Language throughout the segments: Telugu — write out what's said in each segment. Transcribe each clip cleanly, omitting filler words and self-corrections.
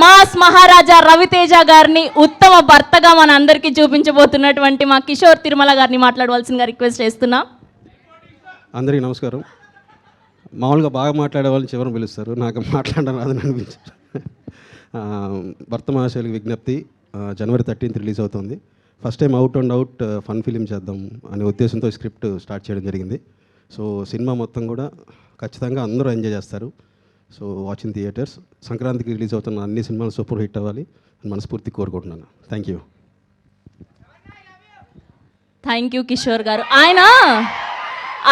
మాస్ మహారాజా రవితేజ గారిని ఉత్తమ భర్తగా మన అందరికీ చూపించబోతున్నటువంటి మా కిషోర్ తిరుమల గారిని మాట్లాడవలసిందిగా రిక్వెస్ట్ చేస్తున్నా. అందరికీ నమస్కారం. మామూలుగా బాగా మాట్లాడే వాళ్ళని చివరిని పిలుస్తారు, నాకు మాట్లాడడం రాదని అనిపించారు. భర్త మహాశైలికి విజ్ఞప్తి, జనవరి 13th రిలీజ్ అవుతుంది. First time out and out fun film చేద్దాం అనే ఉద్దేశంతో స్క్రిప్ట్ స్టార్ట్ చేయడం జరిగింది. సో సినిమా మొత్తం కూడా ఖచ్చితంగా అందరూ ఎంజాయ్ చేస్తారు. So watching theatres. సంక్రాంతికి రిలీజ్ అవుతున్న అన్ని సినిమాలు సూపర్ హిట్ అవ్వాలి అని మనస్ఫూర్తి కోరుకుంటున్నాను. Thank you. Thank you Kishore గారు.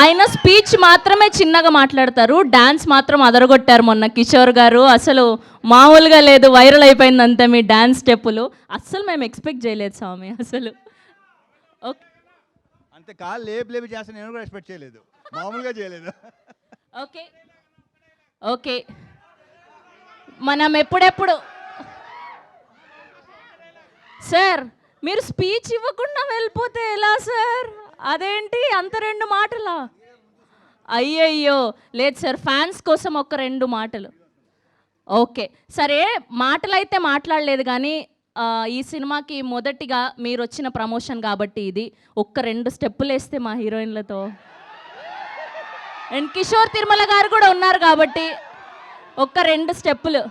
ఆయన స్పీచ్ మాత్రమే చిన్నగా మాట్లాడతారు, డ్యాన్స్ మాత్రం అదరగొట్టారు మొన్న కిషోర్ గారు. అసలు మామూలుగా లేదు, వైరల్ అయిపోయింది అంతే మీ డ్యాన్స్ స్టెప్పులు. అస్సలు మేము ఎక్స్పెక్ట్ చేయలేదు స్వామి అసలు. ఓకే అంతే, కాలు లేపి చేస్తాను, నేను కూడా ఎక్స్పెక్ట్ చేయలేదు, మామూలుగా చేయలేదు. ఓకే ఓకే మనం ఎప్పుడెప్పుడు సార్ మీరు స్పీచ్ ఇవ్వకుండా వెళ్ళిపోతే ఎలా సార్? అదేంటి అంత 2 మాటలా? అయ్యయ్యో లేదు సార్, ఫ్యాన్స్ కోసం ఒక 2 మాటలు. ఓకే సరే, మాటలైతే మాట్లాడలేదు కానీ ఈ సినిమాకి మొదటిగా మీరు వచ్చిన ప్రమోషన్ కాబట్టి ఇది ఒక్క 2 స్టెప్పులు వేస్తే మా హీరోయిన్లతో, అండ్ కిషోర్ తిరుమల గారు కూడా ఉన్నారు కాబట్టి ఒక్క 2 స్టెప్పులు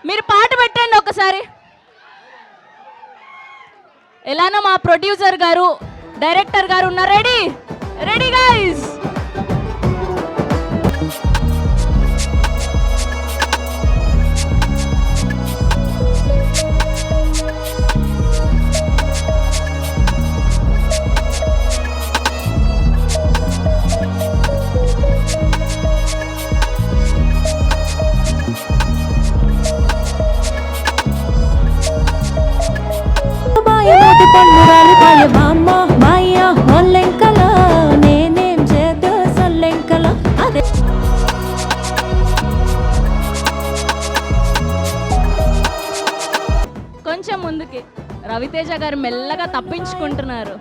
మీరు పాట పెట్టండి ఒకసారి. ఎలానో మా ప్రొడ్యూసర్ గారు, డైరెక్టర్ గారు ఉన్నారు. Ready ready guys. కొంచెం ముందుకి రవితేజ గారు మెల్లగా తప్పించుకుంటున్నారు.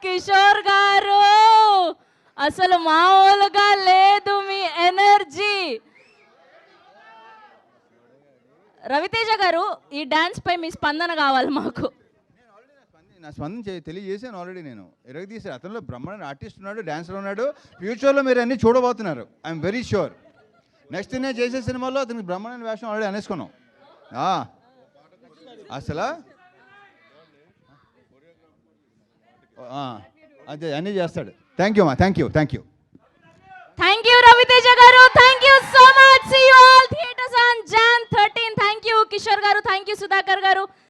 కిషోర్ గారు అసలు మామూలుగా లేదు మీ ఎనర్జీ. రవితేజ గారు ఈ డాన్స్ పై మీ స్పందన కావాలి మాకు. నా స్పందన తెలియజేసాను ఆల్రెడీ. నేను ఎరగదీసాను, అతనిలో బ్రహ్మాండ ఆర్టిస్ట్ ఉన్నాడు, డాన్సర్ ఉన్నాడు. ఫ్యూచర్లో మీరు అన్నీ చూడబోతున్నారు, ఐఎమ్ వెరీ షూర్. నెక్స్ట్ నేను చేసే సినిమాలో అతనికి బ్రహ్మాండ వేషం ఆల్రెడీ అనేసుకున్నాం అసలు. అదే అన్నీ చేస్తాడు. థ్యాంక్ యూ అమ్మా, thank you thank you thank you Ravi Teja garu. Thank you so much. See you all theatres on Jan 13. Thank you Kishore garu, thank you Sudhakar గారు.